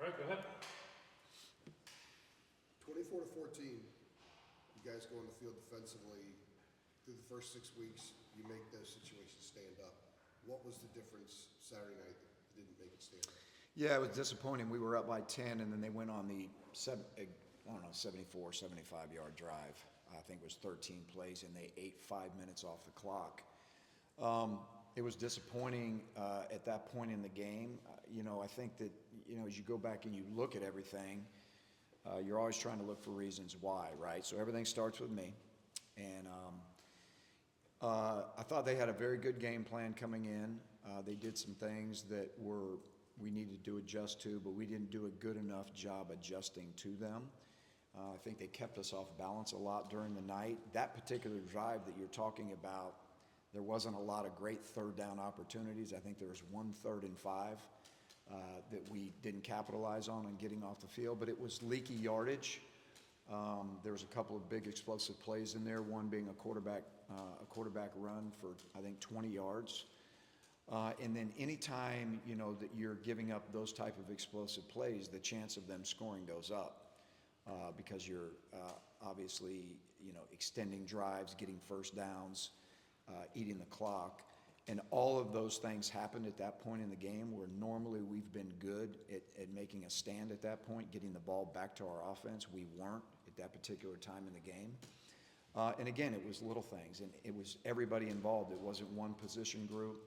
All right, go ahead. 24-14, you guys go on the field defensively. Through the first 6 weeks, you make those situations stand up. What was the difference Saturday night that didn't make it stand up? Yeah, it was disappointing. We were up by 10, and then they went on the 74, 75-yard drive. I think it was 13 plays, and they ate 5 minutes off the clock. It was disappointing at that point in the game. I think that, as you go back and you look at everything, you're always trying to look for reasons why, right? So everything starts with me. And I thought they had a very good game plan coming in. They did some things that we needed to adjust to, but we didn't do a good enough job adjusting to them. I think they kept us off balance a lot during the night. That particular drive that you're talking about, there wasn't a lot of great third down opportunities. I think there was 1 3rd and 5 that we didn't capitalize on getting off the field, but it was leaky yardage. There was a couple of big explosive plays in there, one being a quarterback run for, I think, 20 yards. And then anytime, that you're giving up those type of explosive plays, the chance of them scoring goes up because you're obviously, extending drives, getting first downs, eating the clock. And all of those things happened at that point in the game where normally we've been good at making a stand at that point, getting the ball back to our offense. We weren't at that particular time in the game. And again, it was little things, and it was everybody involved. It wasn't one position group.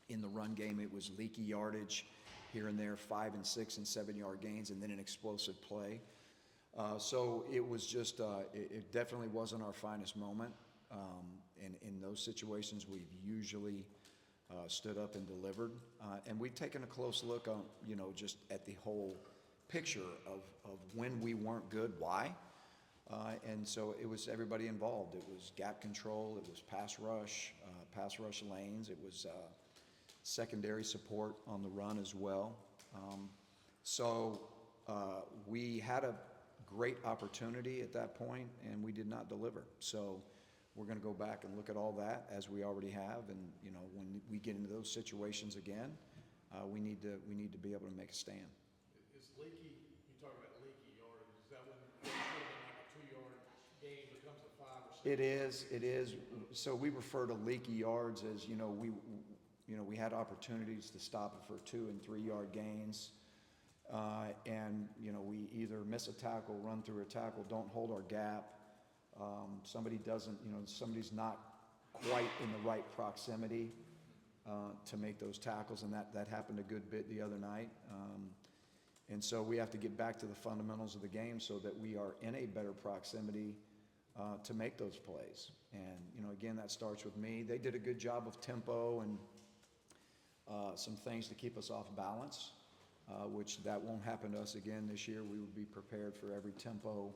In the run game, it was leaky yardage here and there, 5 and 6 and 7 yard gains, and then an explosive play. So it was just, it definitely wasn't our finest moment. In those situations, we've usually stood up and delivered. And we've taken a close look on, just at the whole picture of when we weren't good, why. And so it was everybody involved. It was gap control, it was pass rush lanes, it was secondary support on the run as well. So we had a great opportunity at that point, and we did not deliver. So we're going to go back and look at all that as we already have, and when we get into those situations again, we need to be able to make a stand. Is leaky? You talk about leaky yardage. Is that when it should have been like a 2-yard gain becomes a 5 or 6? It is. So we refer to leaky yards as we had opportunities to stop it for 2 and 3 yard gains, and we either miss a tackle, run through a tackle, don't hold our gap. Somebody doesn't, somebody's not quite in the right proximity to make those tackles, and that happened a good bit the other night. And so we have to get back to the fundamentals of the game so that we are in a better proximity to make those plays. And, again, that starts with me. They did a good job of tempo and some things to keep us off balance, which that won't happen to us again this year. We would be prepared for every tempo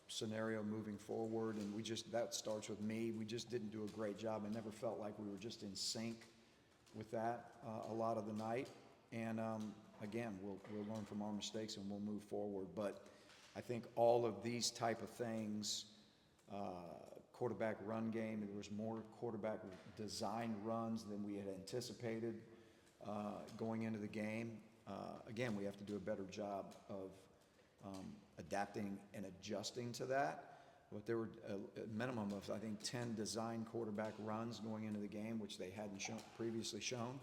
scenario moving forward, and that starts with me. We just didn't do a great job. I never felt like we were just in sync with that a lot of the night. And again, we'll learn from our mistakes and we'll move forward. But I think all of these type of things, quarterback run game, there was more quarterback design runs than we had anticipated going into the game. Again, we have to do a better job of adapting and adjusting to that. But there were a minimum of, I think, 10 design quarterback runs going into the game, which they hadn't previously shown.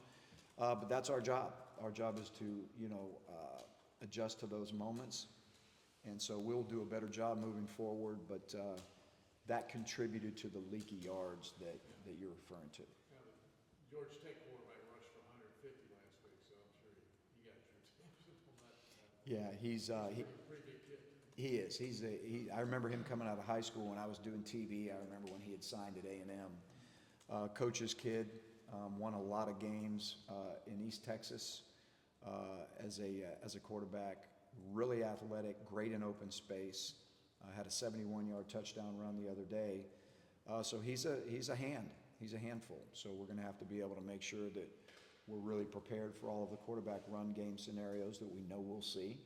But that's our job. Our job is to, adjust to those moments. And so we'll do a better job moving forward, but that contributed to the leaky yards that you're referring to. Now, the Georgia Tech quarterback rushed for 150 last week, so I'm sure you got your attention on that. Yeah, he's Pretty big kid. he is. I remember him coming out of high school when I was doing TV. I remember when he had signed at A&M. Coach's kid, won a lot of games in East Texas as a quarterback. Really athletic, great in open space. Had a 71-yard touchdown run the other day. So he's a handful. So we're going to have to be able to make sure that we're really prepared for all of the quarterback run game scenarios that we know we'll see.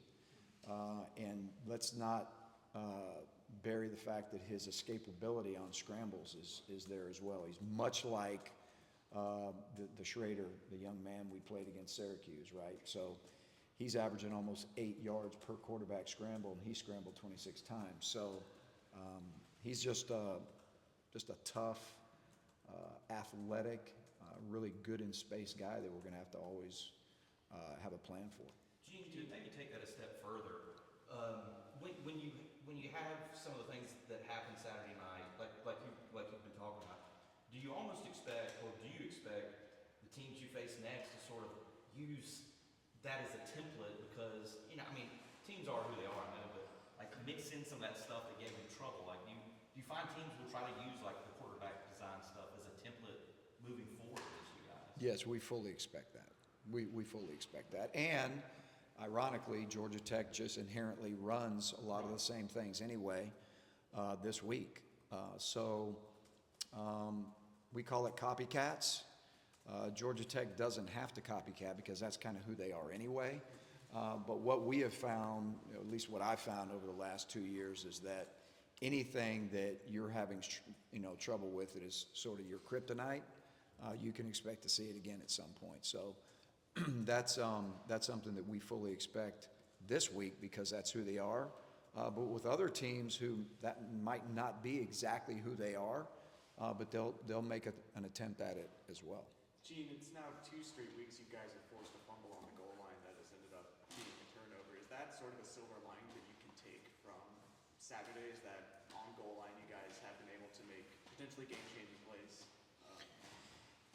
And let's not bury the fact that his escapability on scrambles is there as well. He's much like the Schrader, the young man we played against Syracuse, right? So he's averaging almost 8 yards per quarterback scramble, and he scrambled 26 times. So he's just a tough, athletic, really good in space guy that we're going to have to always have a plan for. Gene, to maybe take that a step further, when you have some of the things that happen Saturday night, like you've been talking about, do you almost expect, or do you expect the teams you face next to sort of use that as a template? Because, you know, I mean, teams are who they are, I know, but like mix in some of that stuff that gave them trouble. Like, do you find teams will try to use like the quarterback design stuff as a template moving forward as you guys? Yes, we fully expect that. We fully expect that. And ironically, Georgia Tech just inherently runs a lot of the same things anyway this week. So we call it copycats. Georgia Tech doesn't have to copycat because that's kind of who they are anyway. But what we have found, at least what I've found over the last 2 years, is that anything that you're having trouble with that is sort of your kryptonite, you can expect to see it again at some point. So that's something that we fully expect this week because that's who they are. But with other teams who that might not be exactly who they are, but they'll make an attempt at it as well. Gene, it's now 2 straight weeks you guys have forced a fumble on the goal line that has ended up being a turnover. Is that sort of a silver lining that you can take from Saturdays, that on goal line you guys have been able to make potentially game-changing plays?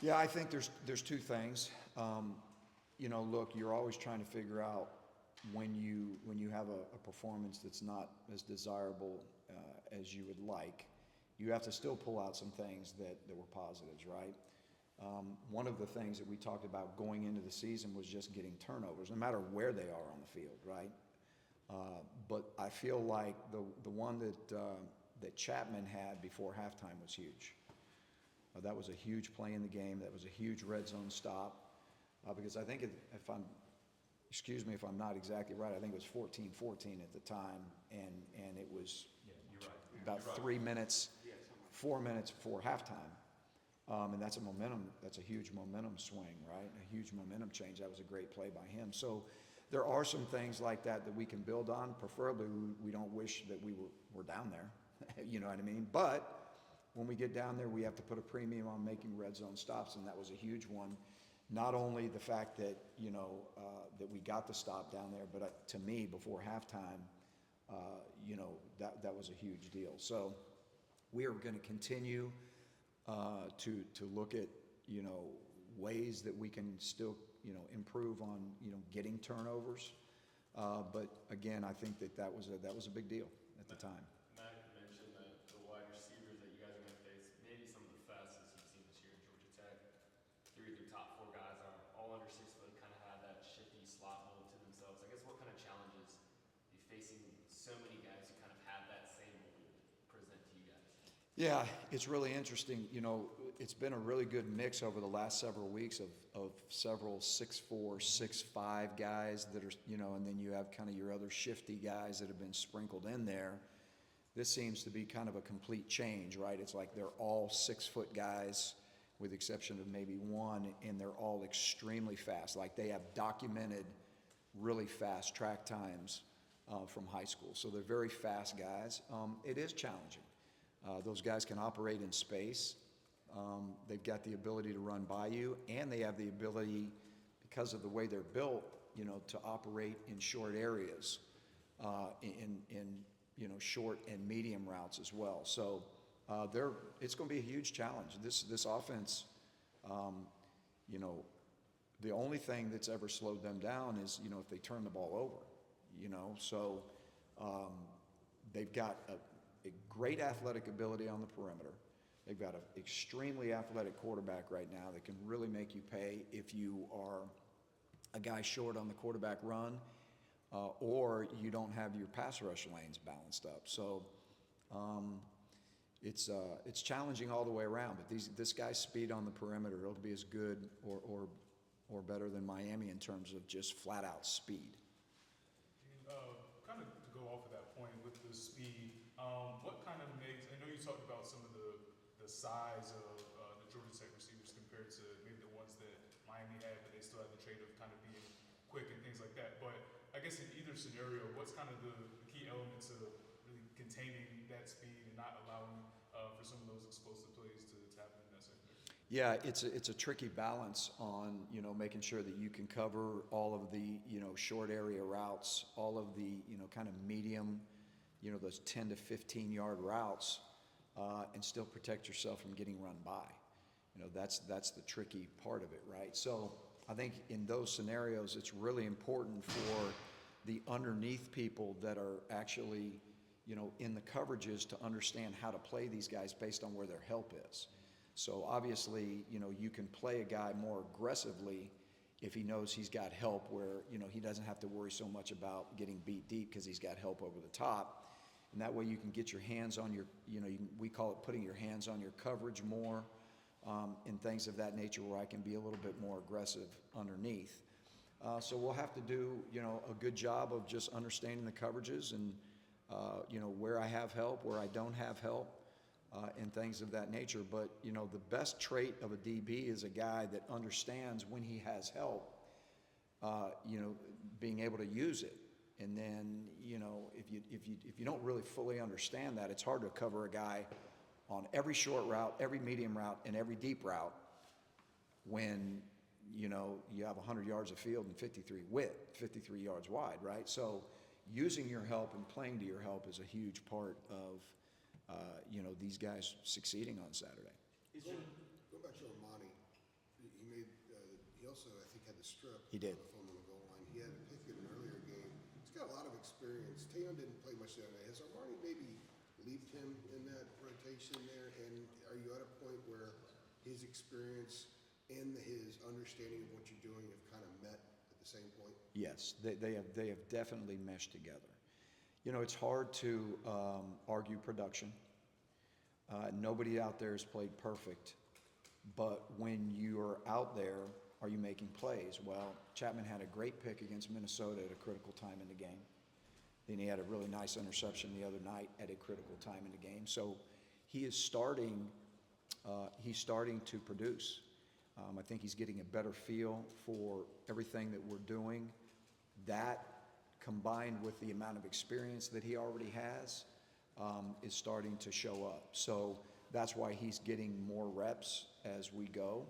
Yeah, I think there's two things. Look, you're always trying to figure out when you have a performance that's not as desirable as you would like, you have to still pull out some things that were positives, right? One of the things that we talked about going into the season was just getting turnovers, no matter where they are on the field, right? But I feel like the one that Chapman had before halftime was huge. That was a huge play in the game. That was a huge red zone stop. Because I think excuse me if I'm not exactly right, I think it was 14-14 at the time, and it was You're right. about 3 minutes, 4 minutes before halftime. And that's a huge momentum swing, right? A huge momentum change. That was a great play by him. So there are some things like that we can build on. Preferably, we don't wish that we were down there. You know what I mean? But when we get down there, we have to put a premium on making red zone stops, and that was a huge one. Not only the fact that, that we got the stop down there, but to me, before halftime, that was a huge deal. So we are going to continue to look at, ways that we can still, improve on, getting turnovers. But again, I think that was a big deal at the time. Matt, you mentioned that the wide receivers that you guys are going to face, maybe some of the fastest you've seen this year in Georgia Tech. 3 of your top 4 guys are all under 6 foot, kind of have that shifty slot move to themselves. I guess what kind of challenges are you facing so many guys who kind of have that same move present to you guys? Yeah, it's really interesting. It's been a really good mix over the last several weeks of several 6'4", 6'5" guys that are, and then you have kind of your other shifty guys that have been sprinkled in there. This seems to be kind of a complete change, right? It's like they're all 6-foot guys with the exception of maybe one, and they're all extremely fast. Like they have documented really fast track times from high school. So they're very fast guys. It is challenging. Those guys can operate in space. They've got the ability to run by you, and they have the ability, because of the way they're built, to operate in short areas, in short and medium routes as well. So it's going to be a huge challenge. This offense, the only thing that's ever slowed them down is, if they turn the ball over, So they've got a great athletic ability on the perimeter. They've got an extremely athletic quarterback right now that can really make you pay if you are a guy short on the quarterback run or you don't have your pass rush lanes balanced up. So it's challenging all the way around. But this guy's speed on the perimeter, it'll be as good or better than Miami in terms of just flat out speed. Kind of to go off of that point with the speed, what kind of makes, I know you talked about some of the size of the Georgia Tech receivers compared to maybe the ones that Miami had, but they still had the trait of kind of being quick and things like that. But guess in either scenario, what's kind of the key elements of really containing that speed and not allowing for some of those explosive plays to happen in that secondary? Yeah, it's a tricky balance on, you know, making sure that you can cover all of the, you know, short area routes, all of the, you know, kind of medium, you know, those 10 to 15 yard routes, and still protect yourself from getting run by. You know, that's the tricky part of it, right? So I think in those scenarios, it's really important for the underneath people that are actually, you know, in the coverages to understand how to play these guys based on where their help is. So obviously, you know, you can play a guy more aggressively if he knows he's got help where, you know, he doesn't have to worry so much about getting beat deep because he's got help over the top. And that way you can get your hands on your, you know, we call it putting your hands on your coverage more, and things of that nature where I can be a little bit more aggressive underneath. So we'll have to do, you know, a good job of just understanding the coverages and, you know, where I have help, where I don't have help, and things of that nature. But, you know, the best trait of a DB is a guy that understands when he has help, you know, being able to use it. And then, you know, if you don't really fully understand that, it's hard to cover a guy on every short route, every medium route, and every deep route when, you know, you have 100 yards of field and 53 yards wide, right? So using your help and playing to your help is a huge part of, you know, these guys succeeding on Saturday. Go back to Armani. He made, he also, I think, had the strip. He did. On the goal line. He had a pick in an earlier game. He's got a lot of experience. Tayon didn't play much the other night. Has Armani maybe leaped him in that rotation there? And are you at a point where his experience and his understanding of what you're doing have kind of met at the same point? Yes, they have definitely meshed together. You know, it's hard to argue production. Nobody out there has played perfect, but when you're out there, are you making plays? Well, Chapman had a great pick against Minnesota at a critical time in the game. Then he had a really nice interception the other night at a critical time in the game. So he is starting. He's starting to produce. I think he's getting a better feel for everything that we're doing. That, combined with the amount of experience that he already has, is starting to show up. So that's why he's getting more reps as we go.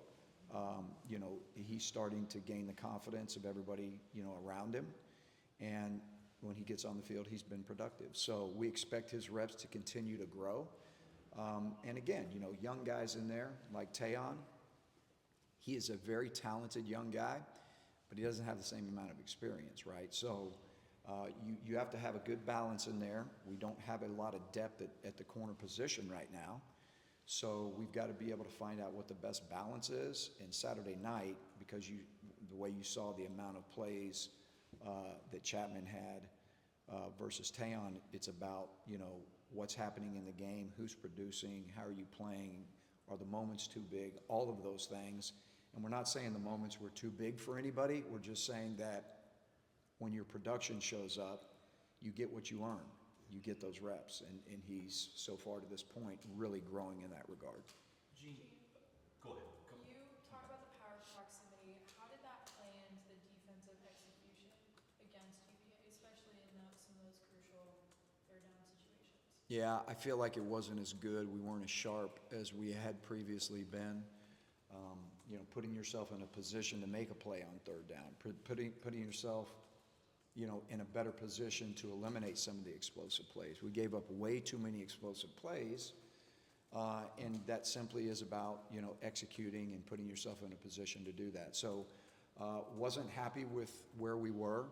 You know, he's starting to gain the confidence of everybody, you know, around him. And when he gets on the field, he's been productive. So we expect his reps to continue to grow. And again, you know, young guys in there like Tayon, he is a very talented young guy, but he doesn't have the same amount of experience, right? So you have to have a good balance in there. We don't have a lot of depth at the corner position right now. So we've got to be able to find out what the best balance is. And Saturday night, because the way you saw the amount of plays that Chapman had versus Tayon, it's about, you know, what's happening in the game, who's producing, how are you playing, are the moments too big, all of those things. And we're not saying the moments were too big for anybody. We're just saying that when your production shows up, you get what you earn. You get those reps. And he's, so far to this point, really growing in that regard. Gene, go ahead. You talked about the power proximity. How did that play into the defensive execution against UVA, especially in some of those crucial third down situations? Yeah, I feel like it wasn't as good. We weren't as sharp as we had previously been. You know, putting yourself in a position to make a play on third down, putting yourself, you know, in a better position to eliminate some of the explosive plays. We gave up way too many explosive plays, and that simply is about, you know, executing and putting yourself in a position to do that. So wasn't happy with where we were.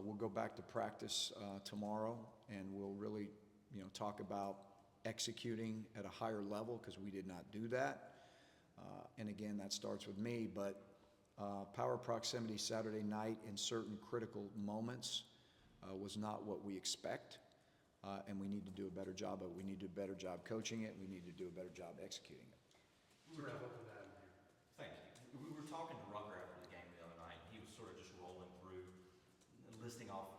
We'll go back to practice tomorrow, and we'll really, you know, talk about executing at a higher level, because we did not do that. And again, that starts with me, but power proximity Saturday night in certain critical moments was not what we expect, and we need to do a better job of it. We need to do a better job coaching it. We need to do a better job executing it. Thank you. We were talking to Rucker after the game the other night, and he was sort of just rolling through and listing off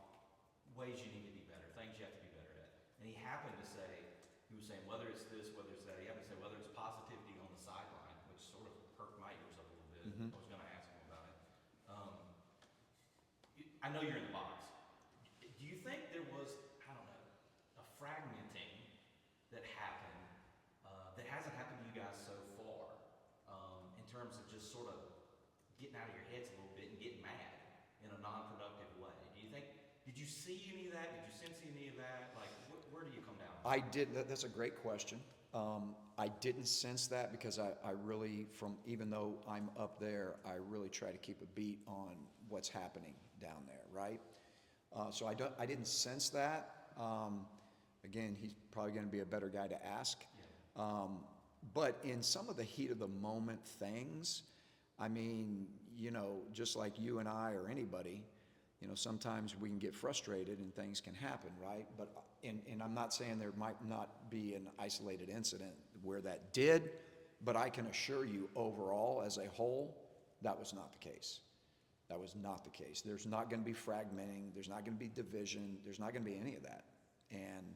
ways you need to be better, things you have to be better at. And he happened to say, he was saying whether it's this, whether it's that, he happened to say whether it's positivity on the sideline, which sort of perked my ears up a little bit. I was going to ask him about it. I know you're in the box, just sort of getting out of your heads a little bit and getting mad in a non-productive way. Did you see any of that? Did you sense any of that? Like, where do you come down? I did, that's a great question. I didn't sense that because I really, even though I'm up there, I really try to keep a beat on what's happening down there, right? So I didn't sense that. Again, he's probably going to be a better guy to ask. Yeah. But in some of the heat of the moment things, I mean, you know, just like you and I or anybody, you know, sometimes we can get frustrated and things can happen, right? But, and I'm not saying there might not be an isolated incident where that did, but I can assure you overall, as a whole, that was not the case. That was not the case. There's not going to be fragmenting. There's not going to be division. There's not going to be any of that. And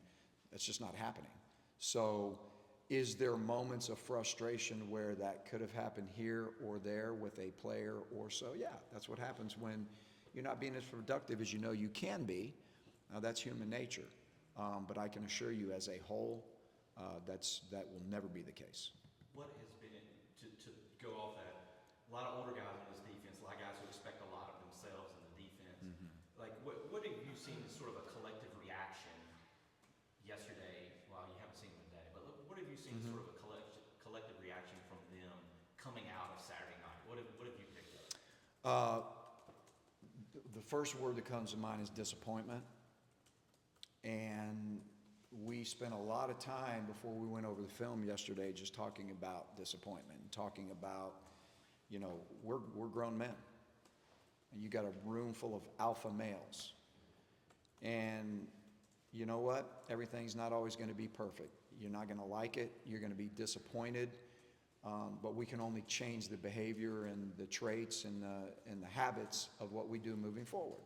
that's just not happening. So is there moments of frustration where that could have happened here or there with a player or so? Yeah, that's what happens when you're not being as productive as you know you can be. That's human nature. But I can assure you as a whole, that will never be the case. What has been, to go off that, a lot of older guys on this defense, a lot of guys who expect a lot of themselves in the defense. Mm-hmm. Like, what have you seen as sort of a collective reaction yesterday? Well, you haven't seen them today, but what have you seen as sort of a collective reaction from them coming out of Saturday night? What have you picked up? The first word that comes to mind is disappointment. And we spent a lot of time before we went over the film yesterday just talking about disappointment and talking about, you know, we're grown men. And you got a room full of alpha males. And you know what? Everything's not always going to be perfect. You're not going to like it. You're going to be disappointed. But we can only change the behavior and the traits and the habits of what we do moving forward.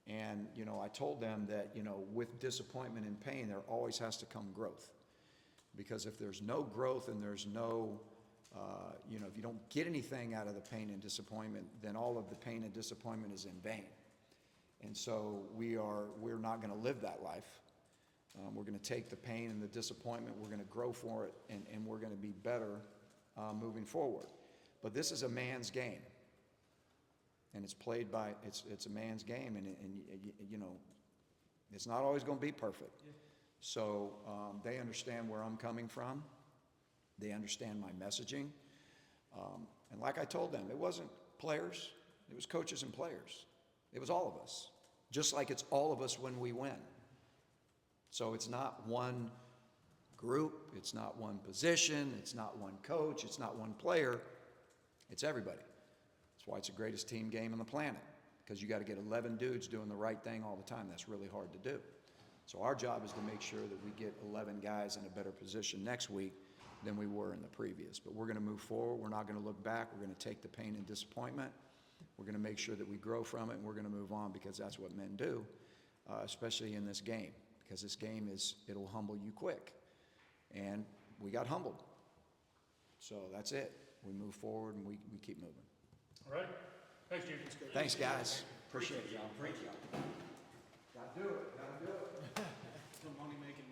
And, you know, I told them that, you know, with disappointment and pain, there always has to come growth. Because if there's no growth and there's no, you know, if you don't get anything out of the pain and disappointment, then all of the pain and disappointment is in vain. And so we're not going to live that life. We're going to take the pain and the disappointment, we're going to grow for it, and we're going to be better moving forward. But this is a man's game. And it's played by, it's a man's game, and you know, it's not always going to be perfect. Yeah. So they understand where I'm coming from. They understand my messaging. And like I told them, it wasn't players, it was coaches and players. It was all of us, just like it's all of us when we win. So it's not one group, it's not one position, it's not one coach, it's not one player, it's everybody. That's why it's the greatest team game on the planet, because you got to get 11 dudes doing the right thing all the time. That's really hard to do. So our job is to make sure that we get 11 guys in a better position next week than we were in the previous. But we're going to move forward. We're not going to look back. We're going to take the pain and disappointment. We're going to make sure that we grow from it, and we're going to move on, because that's what men do, especially in this game, because this game it'll humble you quick. And we got humbled. So that's it. We move forward, and we keep moving. All right. Thanks, Chizik. Thanks, guys. Appreciate it, y'all. Gotta do it. The money-making